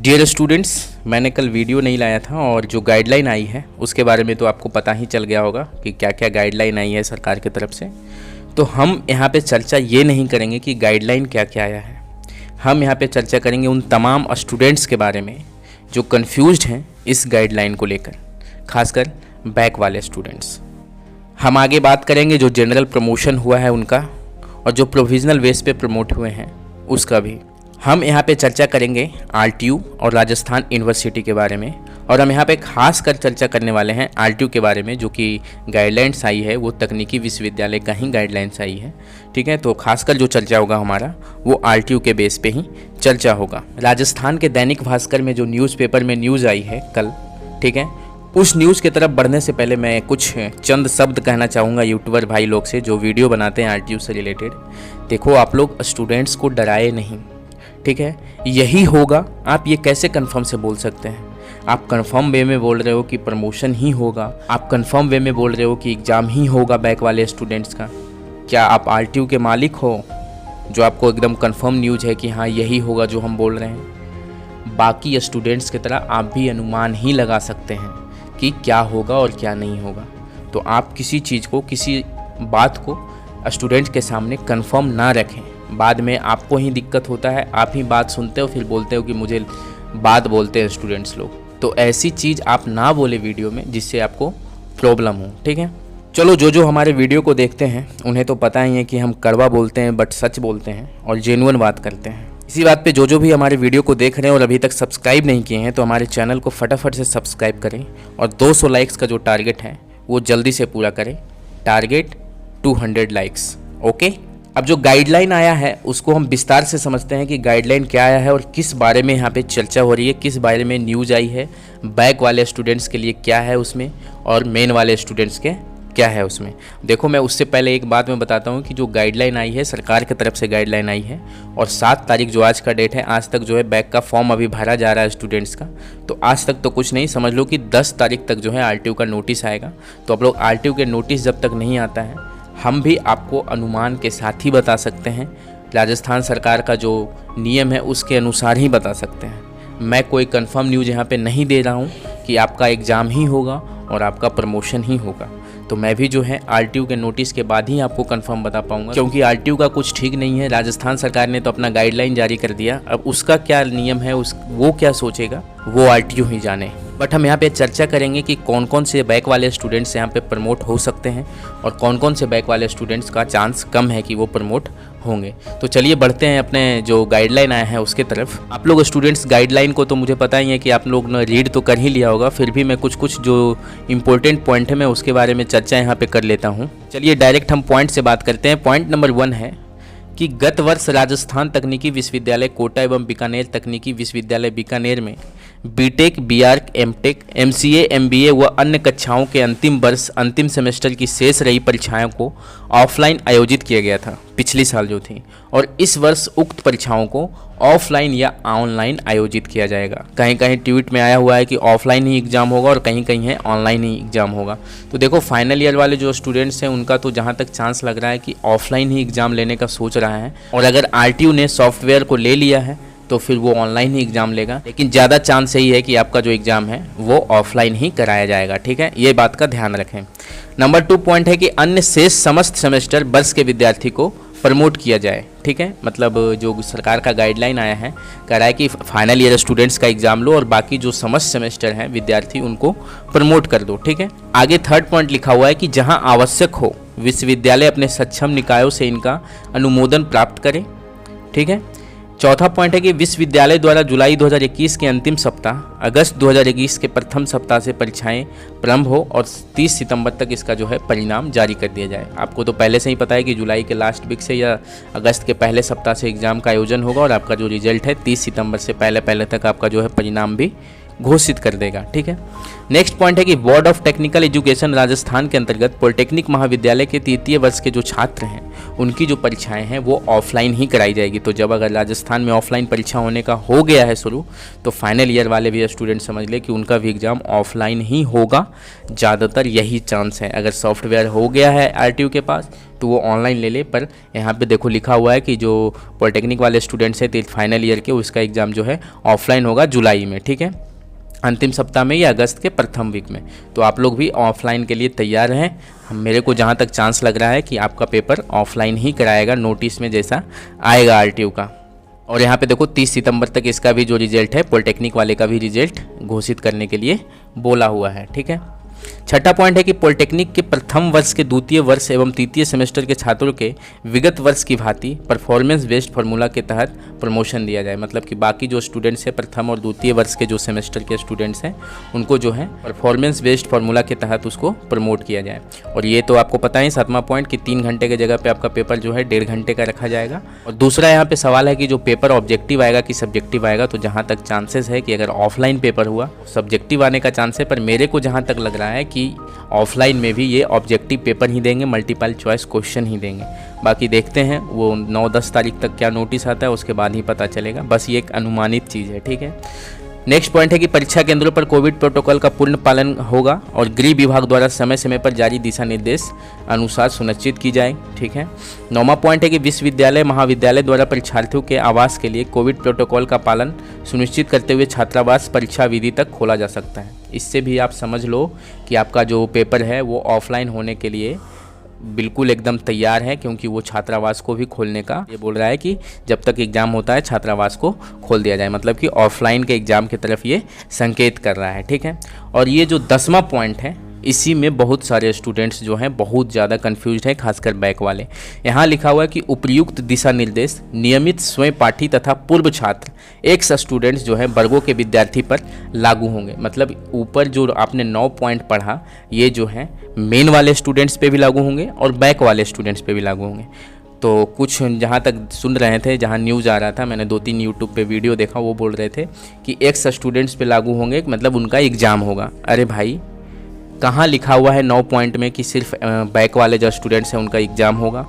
Dear students, मैंने कल video नहीं लाया था और जो गाइडलाइन आई है उसके बारे में तो आपको पता ही चल गया होगा कि क्या क्या गाइडलाइन आई है सरकार की तरफ से। तो हम यहाँ पे चर्चा ये नहीं करेंगे कि गाइडलाइन क्या क्या आया है, हम यहाँ पे चर्चा करेंगे उन तमाम स्टूडेंट्स के बारे में जो कन्फ्यूज्ड हैं इस गाइडलाइन को लेकर, खासकर बैक वाले स्टूडेंट्स। हम आगे बात करेंगे जो जनरल प्रमोशन हुआ है उनका और जो प्रोविज़नल बेस पे प्रमोट हुए हैं उसका भी। हम यहाँ पे चर्चा करेंगे आरटीयू और राजस्थान यूनिवर्सिटी के बारे में, और हम यहाँ पे खास कर चर्चा करने वाले हैं आरटीयू के बारे में, जो कि गाइडलाइंस आई है वो तकनीकी विश्वविद्यालय का ही गाइडलाइंस आई है। ठीक है, तो खासकर जो चर्चा होगा हमारा वो आरटीयू के बेस पे ही चर्चा होगा। राजस्थान के दैनिक भास्कर में जो न्यूज़पेपर में न्यूज़ आई है कल, ठीक है, उस न्यूज़ की तरफ बढ़ने से पहले मैं कुछ चंद शब्द कहना चाहूँगा यूट्यूबर भाई लोग से जो वीडियो बनाते हैं आरटीयू से रिलेटेड। देखो, आप लोग स्टूडेंट्स को डराए नहीं, ठीक है, यही होगा। आप ये कैसे कंफर्म से बोल सकते हैं? आप कंफर्म वे में बोल रहे हो कि प्रमोशन ही होगा, आप कंफर्म वे में बोल रहे हो कि एग्ज़ाम ही होगा बैक वाले स्टूडेंट्स का। क्या आप आरटीयू के मालिक हो जो आपको एकदम कंफर्म न्यूज़ है कि हाँ यही होगा जो हम बोल रहे हैं? बाकी स्टूडेंट्स की तरह आप भी अनुमान ही लगा सकते हैं कि क्या होगा और क्या नहीं होगा। तो आप किसी चीज़ को, किसी बात को स्टूडेंट के सामने कंफर्म ना रखें, बाद में आपको ही दिक्कत होता है। आप ही बात सुनते हो फिर बोलते हो कि मुझे बात बोलते हैं स्टूडेंट्स लोग। तो ऐसी चीज़ आप ना बोले वीडियो में जिससे आपको प्रॉब्लम हो, ठीक है। चलो, जो हमारे वीडियो को देखते हैं उन्हें तो पता ही है कि हम कड़वा बोलते हैं बट सच बोलते हैं और जेन्युइन बात करते हैं। इसी बात पे जो भी हमारे वीडियो को देख रहे हैं और अभी तक सब्सक्राइब नहीं किए हैं तो हमारे चैनल को फटाफट से सब्सक्राइब करें और 200 लाइक्स का जो टारगेट है वो जल्दी से पूरा करें। Target 200 likes, okay. अब जो गाइडलाइन आया है उसको हम विस्तार से समझते हैं कि गाइडलाइन क्या आया है और किस बारे में यहाँ पे चर्चा हो रही है, किस बारे में न्यूज़ आई है, बैक वाले स्टूडेंट्स के लिए क्या है उसमें और मेन वाले स्टूडेंट्स के क्या है उसमें। देखो, मैं उससे पहले एक बात मैं बताता हूँ कि जो गाइडलाइन आई है सरकार की तरफ से गाइडलाइन आई है और 7 तारीख जो आज का डेट है, आज तक जो है बैक का फॉर्म अभी भरा जा रहा है स्टूडेंट्स का। तो आज तक तो कुछ नहीं, समझ लो कि 10 तारीख तक जो है आरटीयू का नोटिस आएगा। तो आप लोग आरटीयू के नोटिस जब तक नहीं आता है हम भी आपको अनुमान के साथ ही बता सकते हैं, राजस्थान सरकार का जो नियम है उसके अनुसार ही बता सकते हैं। मैं कोई कंफर्म न्यूज़ यहाँ पे नहीं दे रहा हूँ कि आपका एग्ज़ाम ही होगा और आपका प्रमोशन ही होगा। तो मैं भी जो है आरटीयू के नोटिस के बाद ही आपको कंफर्म बता पाऊंगा, क्योंकि आरटीयू का कुछ ठीक नहीं है। राजस्थान सरकार ने तो अपना गाइडलाइन जारी कर दिया, अब उसका क्या नियम है, वो क्या सोचेगा वो आरटीयू ही जाने। बट हम यहाँ पे चर्चा करेंगे कि कौन कौन से बैक वाले स्टूडेंट्स यहाँ पे प्रमोट हो सकते हैं और कौन कौन से बैक वाले स्टूडेंट्स का चांस कम है कि वो प्रमोट होंगे। तो चलिए बढ़ते हैं अपने जो गाइडलाइन आया है उसके तरफ। आप लोग स्टूडेंट्स गाइडलाइन को तो मुझे पता ही है कि आप लोग ने रीड तो कर ही लिया होगा, फिर भी मैं कुछ जो इंपॉर्टेंट पॉइंट है मैं उसके बारे में चर्चा यहाँ पे कर लेता हूँ। चलिए डायरेक्ट हम पॉइंट से बात करते हैं। पॉइंट नंबर 1 है कि गत वर्ष राजस्थान तकनीकी विश्वविद्यालय कोटा एवं बीकानेर तकनीकी विश्वविद्यालय बीकानेर में BTech, BArch, MTech, MCA, MBA व अन्य कक्षाओं के अंतिम वर्ष अंतिम सेमेस्टर की शेष रही परीक्षाओं को ऑफलाइन आयोजित किया गया था पिछली साल जो थी, और इस वर्ष उक्त परीक्षाओं को ऑफलाइन या ऑनलाइन आयोजित किया जाएगा। कहीं कहीं ट्वीट में आया हुआ है कि ऑफलाइन ही एग्ज़ाम होगा और कहीं कहीं है ऑनलाइन ही एग्ज़ाम होगा। तो देखो, फाइनल ईयर वाले जो स्टूडेंट्स हैं उनका तो जहाँ तक चांस लग रहा है कि ऑफलाइन ही एग्ज़ाम लेने का सोच रहा है, और अगर आरटीयू ने सॉफ्टवेयर को ले लिया है तो फिर वो ऑनलाइन ही एग्ज़ाम लेगा, लेकिन ज़्यादा चांस यही है कि आपका जो एग्ज़ाम है वो ऑफलाइन ही कराया जाएगा। ठीक है, ये बात का ध्यान रखें। नंबर 2 पॉइंट है कि अन्य शेष समस्त सेमेस्टर वर्ष के विद्यार्थी को प्रमोट किया जाए। ठीक है, मतलब जो सरकार का गाइडलाइन आया है कह रहा है कि फाइनल ईयर स्टूडेंट्स का एग्ज़ाम लो और बाकी जो समस्त सेमेस्टर हैं विद्यार्थी उनको प्रमोट कर दो। ठीक है, आगे 3rd पॉइंट लिखा हुआ है कि जहां आवश्यक हो विश्वविद्यालय अपने सक्षम निकायों से इनका अनुमोदन प्राप्त करे। ठीक है, 4था पॉइंट है कि विश्वविद्यालय द्वारा जुलाई 2021 के अंतिम सप्ताह, अगस्त 2021 के प्रथम सप्ताह से परीक्षाएं प्रारंभ हो और 30 सितंबर तक इसका जो है परिणाम जारी कर दिया जाए। आपको तो पहले से ही पता है कि जुलाई के लास्ट वीक से या अगस्त के पहले सप्ताह से एग्ज़ाम का आयोजन होगा और आपका जो रिजल्ट है 30 सितंबर से पहले तक आपका जो है परिणाम भी घोषित कर देगा। ठीक है, नेक्स्ट पॉइंट है कि board of technical education Rajasthan के अंतर्गत पॉलिटेक्निक महाविद्यालय के तृतीय वर्ष के जो छात्र हैं उनकी जो परीक्षाएं हैं वो ऑफलाइन ही कराई जाएगी। तो जब अगर राजस्थान में ऑफलाइन परीक्षा होने का हो गया है शुरू, तो फाइनल ईयर वाले भी स्टूडेंट समझ ले कि उनका भी एग्ज़ाम ऑफलाइन ही होगा, ज़्यादातर यही चांस है। अगर सॉफ्टवेयर हो गया है आरटीयू के पास तो वो ऑनलाइन ले ले, पर यहाँ पे देखो लिखा हुआ है कि जो पॉलिटेक्निक वाले स्टूडेंट्स हैं फाइनल ईयर के, उसका एग्ज़ाम जो है ऑफलाइन होगा जुलाई में। ठीक है, अंतिम सप्ताह में या अगस्त के प्रथम वीक में। तो आप लोग भी ऑफलाइन के लिए तैयार हैं। मेरे को जहाँ तक चांस लग रहा है कि आपका पेपर ऑफलाइन ही कराएगा, नोटिस में जैसा आएगा आरटीयू का। और यहाँ पे देखो 30 सितंबर तक इसका भी जो रिजल्ट है पॉलिटेक्निक वाले का भी रिजल्ट घोषित करने के लिए बोला हुआ है। ठीक है, छठा पॉइंट है कि पॉलिटेक्निक के प्रथम वर्ष के द्वितीय वर्ष एवं तृतीय सेमेस्टर के छात्रों के विगत वर्ष की भांति परफॉर्मेंस बेस्ड फार्मूला के तहत प्रमोशन दिया जाए। मतलब कि बाकी जो स्टूडेंट्स हैं प्रथम और द्वितीय वर्ष के जो सेमेस्टर के स्टूडेंट्स हैं उनको जो है परफॉर्मेंस बेस्ड फार्मूला के तहत उसको प्रमोट किया जाए। और ये तो आपको पता है 7वां पॉइंट कि 3 घंटे की जगह पर आपका पेपर जो है 1.5 घंटे का रखा जाएगा। और दूसरा यहाँ पे सवाल है कि जो पेपर ऑब्जेक्टिव आएगा कि सब्जेक्टिव आएगा। तो जहाँ तक चांसेस है कि अगर ऑफलाइन पेपर हुआ सब्जेक्टिव आने का चांस है, पर मेरे को जहाँ तक लग रहा है कि ऑफलाइन में भी ये ऑब्जेक्टिव पेपर ही देंगे, मल्टीपल चॉइस क्वेश्चन ही देंगे। बाकी देखते हैं वो 9-10 तारीख तक क्या नोटिस आता है, उसके बाद ही पता चलेगा। बस ये एक अनुमानित चीज़ है। ठीक है, नेक्स्ट पॉइंट है कि परीक्षा केंद्रों पर कोविड प्रोटोकॉल का पूर्ण पालन होगा और गृह विभाग द्वारा समय समय पर जारी दिशा निर्देश अनुसार सुनिश्चित की जाए। ठीक है, 9वां पॉइंट है कि विश्वविद्यालय महाविद्यालय द्वारा परीक्षार्थियों के आवास के लिए कोविड प्रोटोकॉल का पालन सुनिश्चित करते हुए छात्रावास परीक्षा विधि तक खोला जा सकता है। इससे भी आप समझ लो कि आपका जो पेपर है वो ऑफलाइन होने के लिए बिल्कुल एकदम तैयार है, क्योंकि वो छात्रावास को भी खोलने का ये बोल रहा है कि जब तक एग्ज़ाम होता है छात्रावास को खोल दिया जाए। मतलब कि ऑफलाइन के एग्ज़ाम की तरफ ये संकेत कर रहा है। ठीक है, और ये जो 10वां पॉइंट है इसी में बहुत सारे स्टूडेंट्स जो हैं बहुत ज़्यादा कंफ्यूज हैं, खासकर बैक वाले। यहाँ लिखा हुआ है कि उपयुक्त दिशा निर्देश नियमित स्वयं पाठी तथा पूर्व छात्र एक्स स्टूडेंट्स जो है वर्गों के विद्यार्थी पर लागू होंगे। मतलब ऊपर जो आपने 9 पॉइंट पढ़ा ये जो है मेन वाले स्टूडेंट्स पे भी लागू होंगे और बैक वाले स्टूडेंट्स पे भी लागू होंगे। तो कुछ जहाँ तक सुन रहे थे, जहाँ न्यूज़ आ रहा था, मैंने 2-3 यूट्यूब पे वीडियो देखा, वो बोल रहे थे कि एक्स स्टूडेंट्स पे लागू होंगे, मतलब उनका एग्ज़ाम होगा। अरे भाई, कहाँ लिखा हुआ है 9 पॉइंट में कि सिर्फ बैक वाले जो स्टूडेंट्स हैं उनका एग्ज़ाम होगा?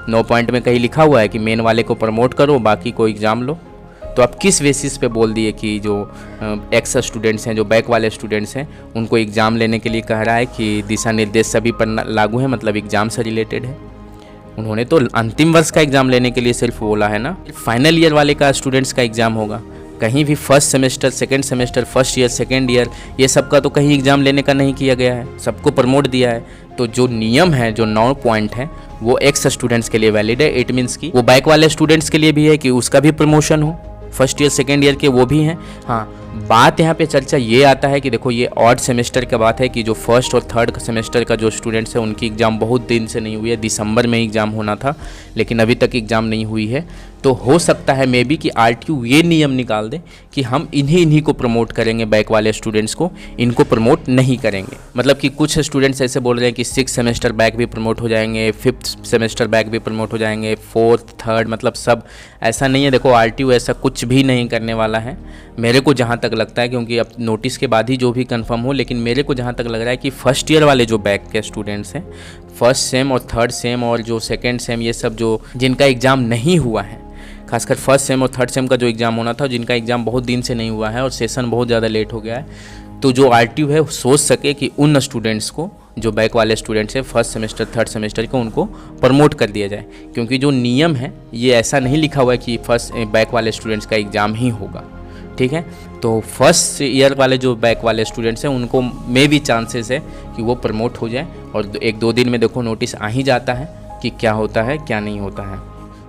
9 पॉइंट में कहीं लिखा हुआ है कि मेन वाले को प्रमोट करो, बाकी को एग्ज़ाम लो? तो आप किस बेसिस पे बोल दिए कि जो एक्स स्टूडेंट्स हैं, जो बैक वाले स्टूडेंट्स हैं, उनको एग्ज़ाम लेने के लिए कह रहा है कि दिशा निर्देश सभी पर लागू है, मतलब एग्ज़ाम से रिलेटेड है? उन्होंने तो अंतिम वर्ष का एग्ज़ाम लेने के लिए सिर्फ बोला है ना। फाइनल ईयर वाले का स्टूडेंट्स का एग्ज़ाम होगा। कहीं भी first semester, second semester, first year, second year, ये सब का तो कहीं एग्ज़ाम लेने का नहीं किया गया है, सबको प्रमोट दिया है। तो जो नियम है, जो 9 पॉइंट है, वो एक्स स्टूडेंट्स के लिए वैलिड है। इट मीन्स कि वो बैक वाले स्टूडेंट्स के लिए भी है कि उसका भी प्रमोशन हो, फर्स्ट ईयर सेकेंड ईयर के वो भी हैं। हाँ, बात यहाँ पे चर्चा ये आता है कि देखो ये ऑड सेमेस्टर का बात है कि जो फर्स्ट और थर्ड सेमेस्टर का जो स्टूडेंट्स है उनकी एग्ज़ाम बहुत दिन से नहीं हुई है। दिसंबर में एग्ज़ाम होना था, लेकिन अभी तक एग्ज़ाम नहीं हुई है। तो हो सकता है मे बी कि आरटीयू ये नियम निकाल दे कि हम इन्हीं को प्रमोट करेंगे, बैक वाले स्टूडेंट्स को इनको प्रमोट नहीं करेंगे। मतलब कि कुछ स्टूडेंट्स ऐसे बोल रहे हैं कि 6 सेमेस्टर बैक भी प्रमोट हो जाएंगे, 5th सेमेस्टर बैक भी प्रमोट हो जाएंगे, 4th, 3rd, मतलब सब। ऐसा नहीं है, देखो आरटीयू ऐसा कुछ भी नहीं करने वाला है मेरे को जहाँ तक लगता है, क्योंकि अब नोटिस के बाद ही जो भी कंफर्म हो। लेकिन मेरे को जहाँ तक लग रहा है कि फर्स्ट ईयर वाले जो बैक के स्टूडेंट्स हैं, फर्स्ट सेम और थर्ड सेम और जो सेकेंड सेम, ये सब जो जिनका एग्ज़ाम नहीं हुआ है, खासकर फर्स्ट सेम और थर्ड सेम का जो एग्ज़ाम होना था, जिनका एग्ज़ाम बहुत दिन से नहीं हुआ है और सेशन बहुत ज़्यादा लेट हो गया है, तो जो आरटीयू है सोच सके कि उन स्टूडेंट्स को, जो बैक वाले स्टूडेंट्स हैं फर्स्ट सेमेस्टर थर्ड सेमेस्टर को, उनको प्रमोट कर दिया जाए। क्योंकि जो नियम है ये ऐसा नहीं लिखा हुआ है कि फर्स्ट बैक वाले स्टूडेंट्स का एग्ज़ाम ही होगा। ठीक है, तो फर्स्ट ईयर वाले जो बैक वाले स्टूडेंट्स हैं उनको में भी चांसेस है कि वो प्रमोट हो जाए। और 1-2 दिन में देखो नोटिस आ ही जाता है कि क्या होता है क्या नहीं होता है।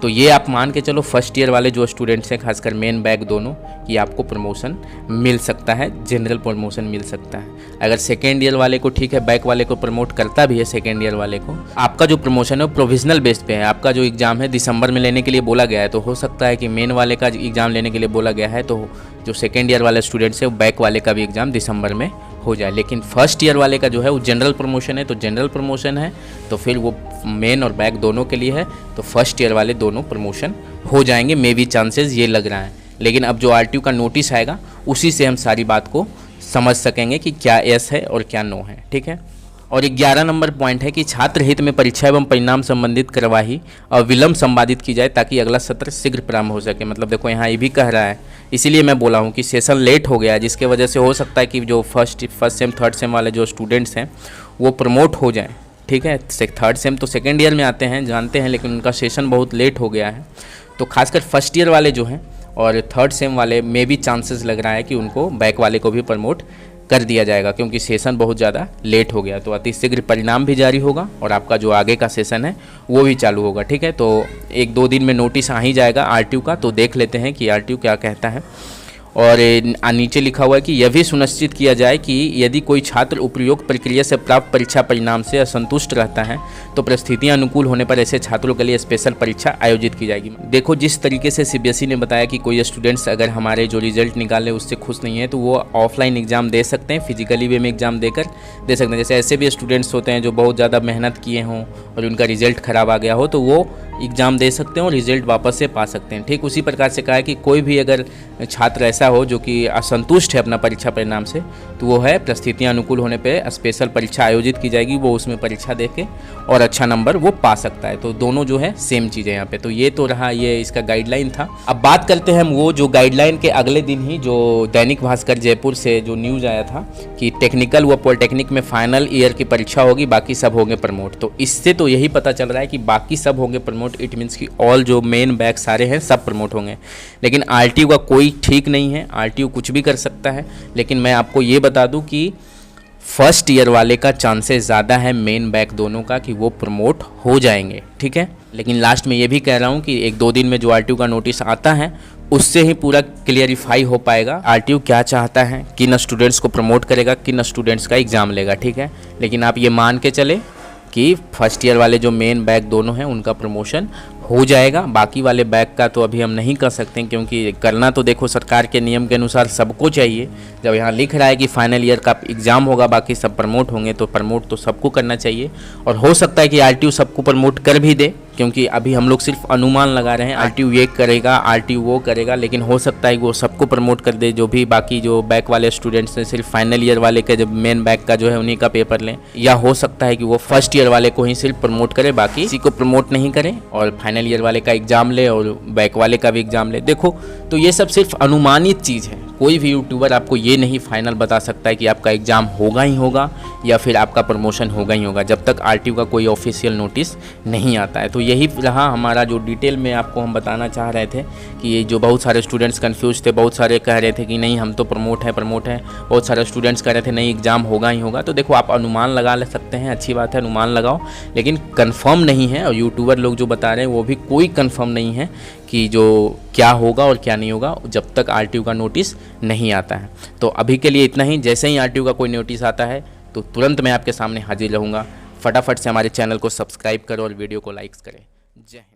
तो ये आप मान के चलो फर्स्ट ईयर वाले जो स्टूडेंट्स हैं, खासकर मेन बैक दोनों, कि आपको प्रमोशन मिल सकता है, जनरल प्रमोशन मिल सकता है। अगर सेकेंड ईयर वाले को, ठीक है, बैक वाले को प्रमोट करता भी है सेकेंड ईयर वाले को, आपका जो प्रमोशन है वो प्रोविजनल बेस पे है। आपका जो एग्ज़ाम है दिसंबर में लेने के लिए बोला गया है, तो हो सकता है कि मेन वाले का एग्ज़ाम लेने के लिए बोला गया है, तो जो सेकेंड ईयर वाले स्टूडेंट्स है वो बैक वाले का भी एग्ज़ाम दिसंबर में हो जाए। लेकिन फर्स्ट ईयर वाले का जो है वो जनरल प्रमोशन है, तो जनरल प्रमोशन है तो फिर वो मेन और बैक दोनों के लिए है, तो फर्स्ट ईयर वाले दोनों प्रमोशन हो जाएंगे, मे बी चांसेस ये लग रहा है। लेकिन अब जो आरटीयू का नोटिस आएगा उसी से हम सारी बात को समझ सकेंगे कि क्या यस है और क्या नो है। ठीक है। और 11 नंबर पॉइंट है कि छात्र हित में परीक्षा एवं परिणाम संबंधित कार्यवाही और विलंब संपादित की जाए ताकि अगला सत्र शीघ्र प्रारंभ हो सके। मतलब देखो यहाँ ये भी कह रहा है, इसीलिए मैं बोला हूँ कि सेशन लेट हो गया, जिसके वजह से हो सकता है कि जो फर्स्ट सेम थर्ड सेम वाले जो स्टूडेंट्स हैं वो प्रमोट हो जाएँ। ठीक है। थर्ड सेम तो सेकेंड ईयर में आते हैं, जानते हैं, लेकिन उनका सेशन बहुत लेट हो गया है। तो खासकर फर्स्ट ईयर वाले जो हैं और थर्ड सेम वाले में भी चांसेस लग रहा है कि उनको बैक वाले को भी प्रमोट कर दिया जाएगा, क्योंकि सेशन बहुत ज़्यादा लेट हो गया। तो अतिशीघ्र परिणाम भी जारी होगा और आपका जो आगे का सेशन है वो भी चालू होगा। ठीक है। तो 1-2 दिन में नोटिस आ ही जाएगा आरटीयू का, तो देख लेते हैं कि आरटीयू क्या कहता है। और नीचे लिखा हुआ है कि यह भी सुनिश्चित किया जाए कि यदि कोई छात्र उपयुक्त प्रक्रिया से प्राप्त परीक्षा परिणाम से असंतुष्ट रहता है तो परिस्थितियां अनुकूल होने पर ऐसे छात्रों के लिए स्पेशल परीक्षा आयोजित की जाएगी। देखो, जिस तरीके से सीबीएसई ने बताया कि कोई स्टूडेंट्स अगर हमारे जो रिजल्ट निकाले उससे खुश नहीं है तो वो ऑफलाइन एग्ज़ाम दे सकते हैं, फिजिकली वे में एग्ज़ाम देकर दे सकते हैं। जैसे ऐसे भी स्टूडेंट्स होते हैं जो बहुत ज़्यादा मेहनत किए हों और उनका रिजल्ट ख़राब आ गया हो तो वो एग्ज़ाम दे सकते हैं और रिजल्ट वापस से पा सकते हैं। ठीक उसी प्रकार से कहा है कि कोई भी अगर छात्र ऐसा हो जो कि असंतुष्ट है अपना परीक्षा परिणाम से, तो वो है परिस्थितियां अनुकूल होने पे स्पेशल परीक्षा आयोजित की जाएगी, वो उसमें परीक्षा दे के और अच्छा नंबर वो पा सकता है। तो दोनों जो है सेम चीज़ है यहाँ पे। तो ये तो रहा, ये इसका गाइडलाइन था। अब बात करते हैं हम वो जो गाइडलाइन के अगले दिन ही जो दैनिक भास्कर जयपुर से जो न्यूज़ आया था कि टेक्निकल व पॉलिटेक्निक में फाइनल ईयर की परीक्षा होगी, बाकी सब होंगे प्रमोट। तो इससे तो यही पता चल रहा है कि बाकी सब होंगे प्रमोट। इट मीन्स कि ऑल जो मेन बैच सारे हैं सब प्रमोट होंगे। लेकिन आरटीयू का कोई ठीक नहीं है, आरटीयू कुछ भी कर सकता है। लेकिन मैं आपको ये बता दूं कि फर्स्ट ईयर वाले का चांसेस ज़्यादा है, मेन बैक दोनों का, कि वो प्रमोट हो जाएंगे। ठीक है। लेकिन लास्ट में ये भी कह रहा हूँ कि 1-2 दिन में जो आरटीयू का नोटिस आता है उससे ही पूरा क्लियरिफाई हो पाएगा आरटीयू क्या चाहता है, किन स्टूडेंट्स को प्रमोट करेगा, किन स्टूडेंट्स का एग्ज़ाम लेगा। ठीक है। लेकिन आप ये मान के चले कि फर्स्ट ईयर वाले जो मेन बैक दोनों हैं उनका प्रमोशन हो जाएगा। बाकी वाले बैक का तो अभी हम नहीं कर सकते, क्योंकि करना तो देखो सरकार के नियम के अनुसार सबको चाहिए। जब यहाँ लिख रहा है कि फाइनल ईयर का एग्ज़ाम होगा, बाकी सब प्रमोट होंगे, तो प्रमोट तो सबको करना चाहिए। और हो सकता है कि आरटीयू सबको प्रमोट कर भी दे, क्योंकि अभी हम लोग सिर्फ अनुमान लगा रहे हैं आरटीयू ये करेगा, आरटीयू वो करेगा, लेकिन हो सकता है कि वो सबको प्रमोट कर दे। जो भी बाकी जो बैक वाले स्टूडेंट्स हैं, सिर्फ फाइनल ईयर वाले के जब मेन बैक का जो है उन्हीं का पेपर लें, या हो सकता है कि वो फर्स्ट ईयर वाले को ही सिर्फ प्रमोट करे, बाकी किसी को प्रमोट नहीं करे, और फाइनल ईयर वाले का एग्ज़ाम ले और बैक वाले का भी एग्ज़ाम ले। देखो, तो ये सब सिर्फ अनुमानित चीज़ है। कोई भी यूट्यूबर आपको ये नहीं फाइनल बता सकता है कि आपका एग्ज़ाम होगा ही होगा या फिर आपका प्रमोशन होगा ही होगा, जब तक आरटीयू का कोई ऑफिशियल नोटिस नहीं आता है। तो यही रहा हमारा जो डिटेल में आपको हम बताना चाह रहे थे कि ये जो बहुत सारे स्टूडेंट्स कंफ्यूज थे, बहुत सारे कह रहे थे कि नहीं हम तो प्रमोट है, बहुत सारे स्टूडेंट्स कह रहे थे नहीं एग्ज़ाम होगा ही होगा। तो देखो, आप अनुमान लगा ले सकते हैं, अच्छी बात है, अनुमान लगाओ, लेकिन कंफर्म नहीं है। और यूट्यूबर लोग जो बता रहे हैं वो भी कोई कंफर्म नहीं है कि जो क्या होगा और क्या नहीं होगा, जब तक आरटीयू का नोटिस नहीं आता है। तो अभी के लिए इतना ही। जैसे ही आरटीयू का कोई नोटिस आता है तो तुरंत मैं आपके सामने हाजिर रहूँगा। फटाफट से हमारे चैनल को सब्सक्राइब करो और वीडियो को लाइक्स करें। जय हिंद।